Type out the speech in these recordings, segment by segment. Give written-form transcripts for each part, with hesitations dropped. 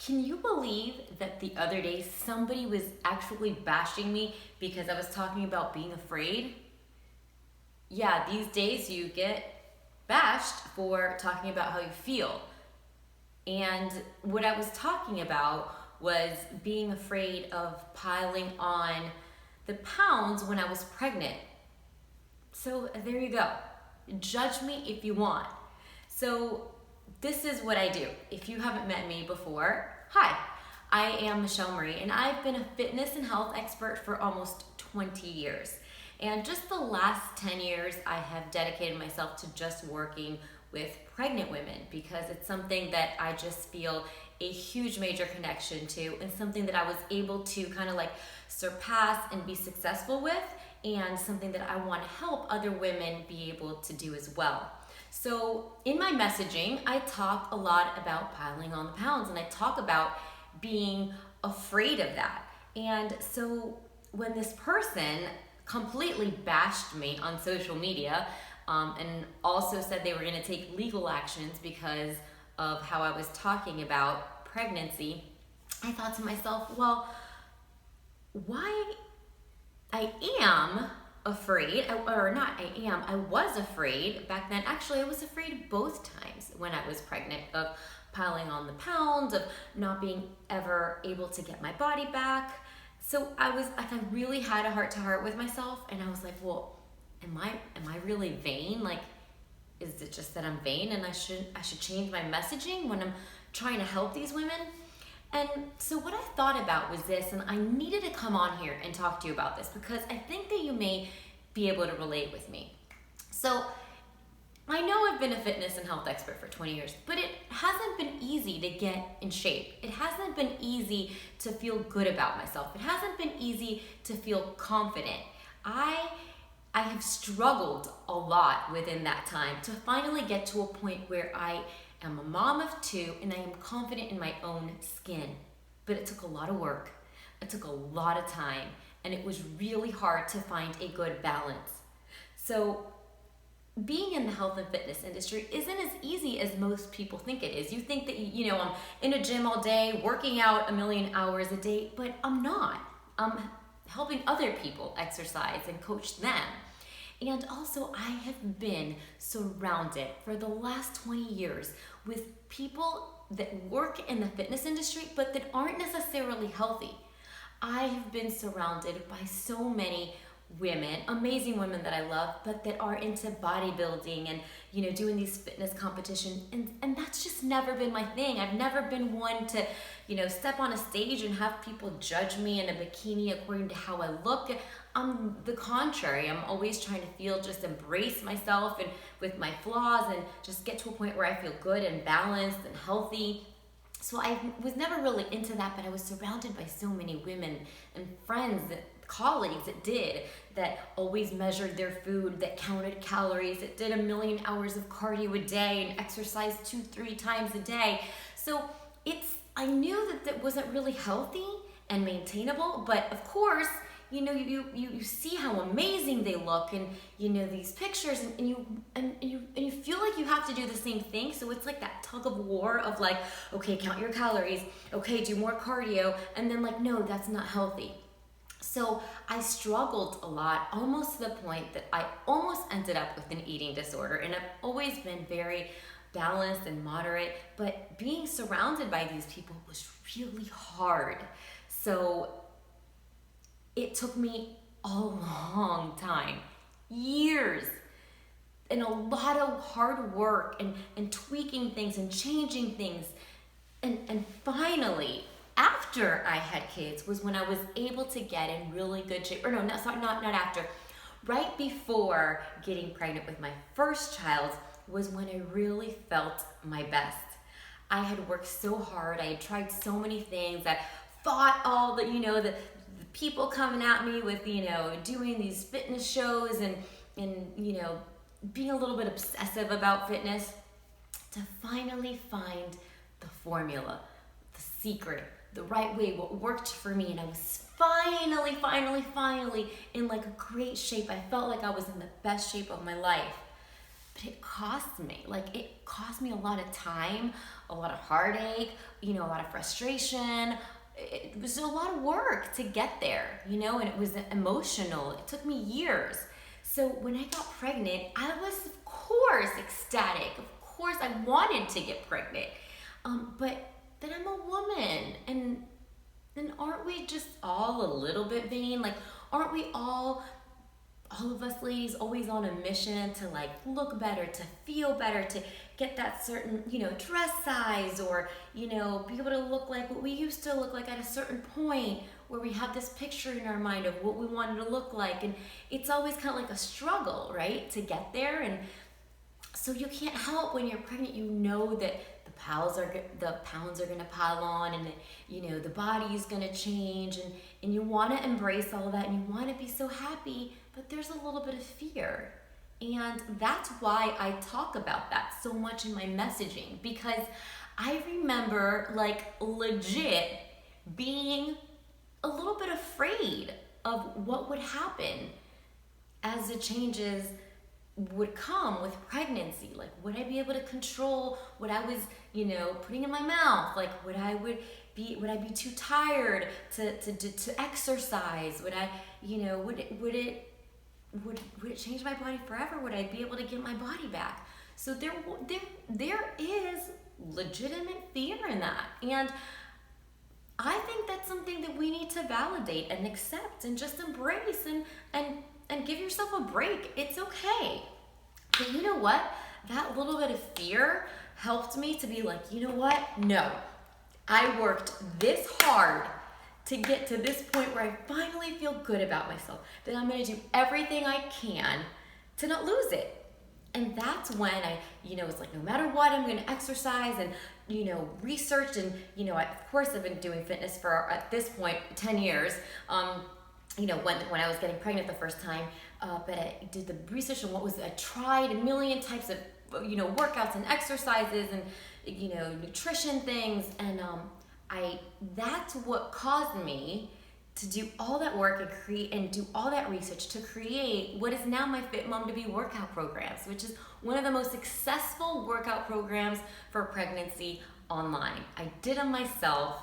Can you believe that the other day somebody was actually bashing me because I was talking about being afraid? Yeah, these days you get bashed for talking about how you feel. And what I was talking about was being afraid of piling on the pounds when I was pregnant. So there you go. Judge me if you want. So this is what I do. If you haven't met me before, hi, I am Michelle Marie, and I've been a fitness and health expert for almost 20 years. And just the last 10 years, I have dedicated myself to just working with pregnant women because it's something that I just feel a huge major connection to, and something that I was able to kind of like surpass and be successful with, and something that I want to help other women be able to do as well. So in my messaging, I talk a lot about piling on the pounds, and I talk about being afraid of that. And so when this person completely bashed me on social media, and also said they were going to take legal actions because of how I was talking about pregnancy, I thought to myself, well, why I am afraid, I was afraid back then. Actually, I was afraid both times when I was pregnant of piling on the pounds, of not being ever able to get my body back. So I really had a heart-to-heart with myself, and I was like, well, am I really vain? Like, is it just that I'm vain and I should change my messaging when I'm trying to help these women? And so what I thought about was this, and I needed to come on here and talk to you about this because I think that you may be able to relate with me. So I know I've been a fitness and health expert for 20 years, but it hasn't been easy to get in shape. It hasn't been easy to feel good about myself. It hasn't been easy to feel confident. I have struggled a lot within that time to finally get to a point where I am a mom of two and I am confident in my own skin. But it took a lot of work. It took a lot of time, and it was really hard to find a good balance. So being in the health and fitness industry isn't as easy as most people think it is. You think that, I'm in a gym all day, working out a million hours a day, but I'm not. I'm helping other people exercise and coach them. And also, I have been surrounded for the last 20 years with people that work in the fitness industry, but that aren't necessarily healthy. I have been surrounded by so many women, amazing women that I love, but that are into bodybuilding and, doing these fitness competitions. And that's just never been my thing. I've never been one to, step on a stage and have people judge me in a bikini according to how I look. I'm the contrary. I'm always trying to just embrace myself and with my flaws and just get to a point where I feel good and balanced and healthy. So I was never really into that, but I was surrounded by so many women and friends, colleagues that always measured their food, that counted calories, that did 1 million hours of cardio a day and exercised 2-3 times a day. So I knew that wasn't really healthy and maintainable, but of course, you see how amazing they look, and these pictures, and you feel like you have to do the same thing. So it's like that tug of war of like, okay, count your calories, okay, do more cardio, and then like, no, that's not healthy. So I struggled a lot, almost to the point that I almost ended up with an eating disorder. And I've always been very balanced and moderate, but being surrounded by these people was really hard. So it took me a long time, years, and a lot of hard work and tweaking things and changing things. And finally, after I had kids was when I was able to get in really good shape. Or no, not after. Right before getting pregnant with my first child was when I really felt my best. I had worked so hard. I had tried so many things. I fought all the people coming at me with, doing these fitness shows and being a little bit obsessive about fitness, to finally find the formula, the secret, the right way, what worked for me. And I was finally in like a great shape. I felt like I was in the best shape of my life. but it cost me. Like, it cost me a lot of time, a lot of heartache, a lot of frustration. It was a lot of work to get there, and it was emotional. It took me years. So when I got pregnant, I was, of course, ecstatic. Of course, I wanted to get pregnant. But then I'm a woman, and then aren't we just all a little bit vain? Like, aren't we all of us ladies always on a mission to like look better, to feel better, to get that certain, dress size, or, be able to look like what we used to look like at a certain point, where we have this picture in our mind of what we wanted to look like. And it's always kind of like a struggle, right, to get there. And so you can't help when you're pregnant, that the pounds are going to pile on, and the body is going to change, and you want to embrace all of that, and you want to be so happy, but there's a little bit of fear. And that's why I talk about that so much in my messaging, because I remember, like, legit being a little bit afraid of what would happen as the changes would come with pregnancy. Like, would I be able to control what I was, putting in my mouth? Like, would I be too tired to exercise? Would I, would it change my body forever? Would I be able to get my body back? So there is legitimate fear in that. And I think that's something that we need to validate and accept and just embrace and give yourself a break. It's okay. But you know what? That little bit of fear helped me to be like, you know what? No. I worked this hard to get to this point where I finally feel good about myself, that I'm going to do everything I can to not lose it. And that's when I, it's like, no matter what, I'm going to exercise and, research. And, of course, I've been doing fitness for, at this point, 10 years. When I was getting pregnant the first time, but I did the research on I tried a million types of, workouts and exercises and, nutrition things. And that's what caused me to do all that work and create and do all that research to create what is now my Fit Mom to Be workout programs, which is one of the most successful workout programs for pregnancy online. I did them myself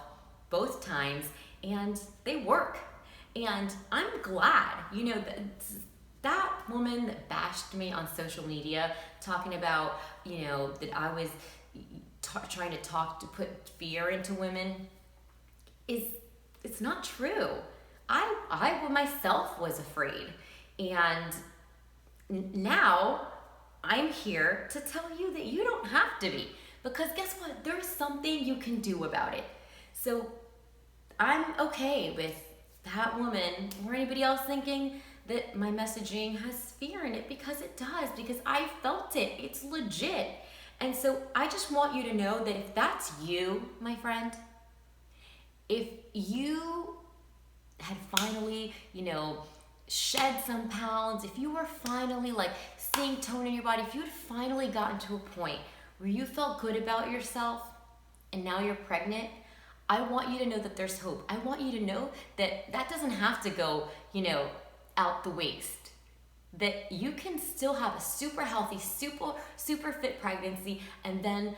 both times, and they work. And I'm glad, that woman that bashed me on social media, talking about, that I was trying to put fear into women, it's not true. I myself was afraid. And now I'm here to tell you that you don't have to be. Because guess what? There's something you can do about it. So I'm okay with that woman or anybody else thinking that my messaging has fear in it, because it does, because I felt it. It's legit. And so I just want you to know that if that's you, my friend, if you had finally, shed some pounds, if you were finally like seeing tone in your body, if you had finally gotten to a point where you felt good about yourself and now you're pregnant, I want you to know that there's hope. I want you to know that that doesn't have to go, out the waste. That you can still have a super healthy, super fit pregnancy and then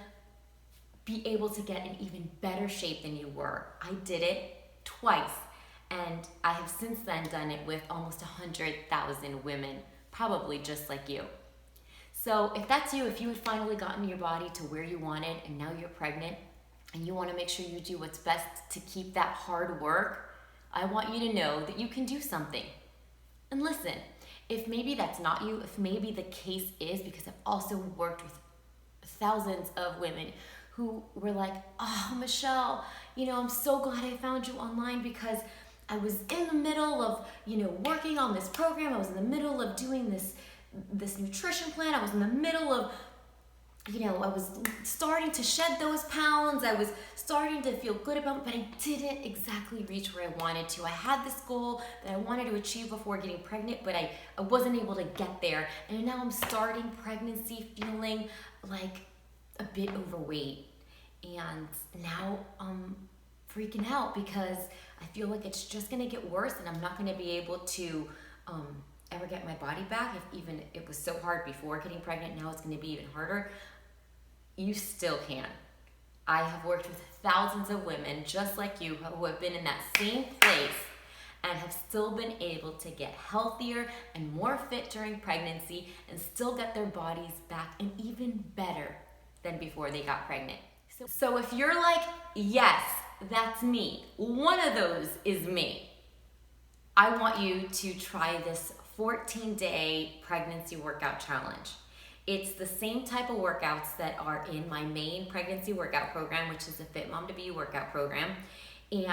be able to get in even better shape than you were. I did it twice, and I have since then done it with almost 100,000 women, probably just like you. So if that's you, if you had finally gotten your body to where you wanted and now you're pregnant and you want to make sure you do what's best to keep that hard work, I want you to know that you can do something. And listen, if maybe that's not you, if maybe the case is, because I've also worked with thousands of women who were like, oh, Michelle, I'm so glad I found you online, because I was in the middle of, working on this program. I was in the middle of doing this nutrition plan. I was in the middle of, I was starting to shed those pounds. I was starting to feel good about it, but I didn't exactly reach where I wanted to. I had this goal that I wanted to achieve before getting pregnant, but I wasn't able to get there. And now I'm starting pregnancy feeling like a bit overweight. And now I'm freaking out because I feel like it's just going to get worse, and I'm not going to be able to ever get my body back, if even it was so hard before getting pregnant, now it's going to be even harder, you still can. I have worked with thousands of women just like you who have been in that same place and have still been able to get healthier and more fit during pregnancy and still get their bodies back and even better than before they got pregnant. So if you're like, yes, that's me, one of those is me, I want you to try this 14-day pregnancy workout challenge. It's the same type of workouts that are in my main pregnancy workout program, which is the Fit Mom to Be workout program. And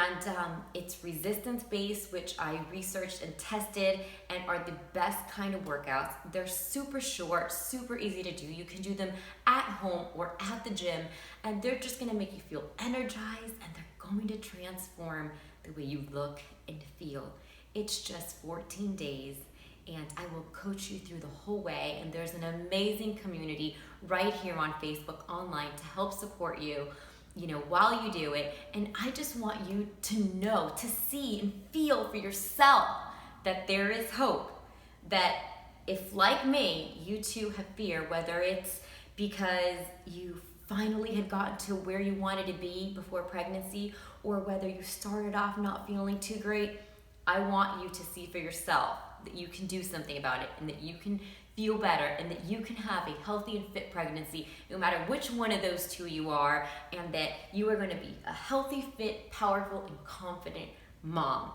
it's resistance-based, which I researched and tested and are the best kind of workouts. They're super short, super easy to do. You can do them at home or at the gym, and they're just gonna make you feel energized, and they're going to transform the way you look and feel. It's just 14 days, and I will coach you through the whole way, and there's an amazing community right here on Facebook online to help support you, while you do it. And I just want you to know, to see and feel for yourself that there is hope, that if, like me, you too have fear, whether it's because you finally had gotten to where you wanted to be before pregnancy, or whether you started off not feeling too great, I want you to see for yourself that you can do something about it, and that you can feel better, and that you can have a healthy and fit pregnancy no matter which one of those two you are, and that you are going to be a healthy, fit, powerful, and confident mom.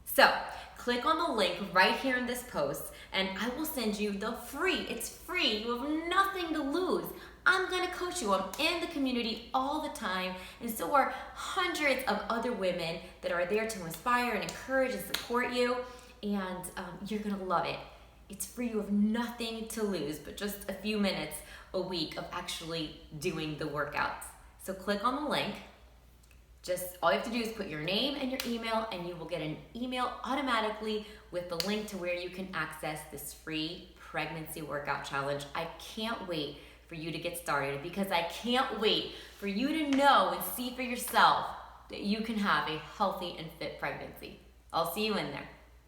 So click on the link right here in this post, and I will send you it's free, you have nothing to lose. I'm going to coach you. I'm in the community all the time, and so are hundreds of other women that are there to inspire and encourage and support you, and you're going to love it. It's free. You have nothing to lose but just a few minutes a week of actually doing the workouts. So click on the link. Just all you have to do is put your name and your email, and you will get an email automatically with the link to where you can access this free pregnancy workout challenge. I can't wait for you to get started, because I can't wait for you to know and see for yourself that you can have a healthy and fit pregnancy. I'll see you in there.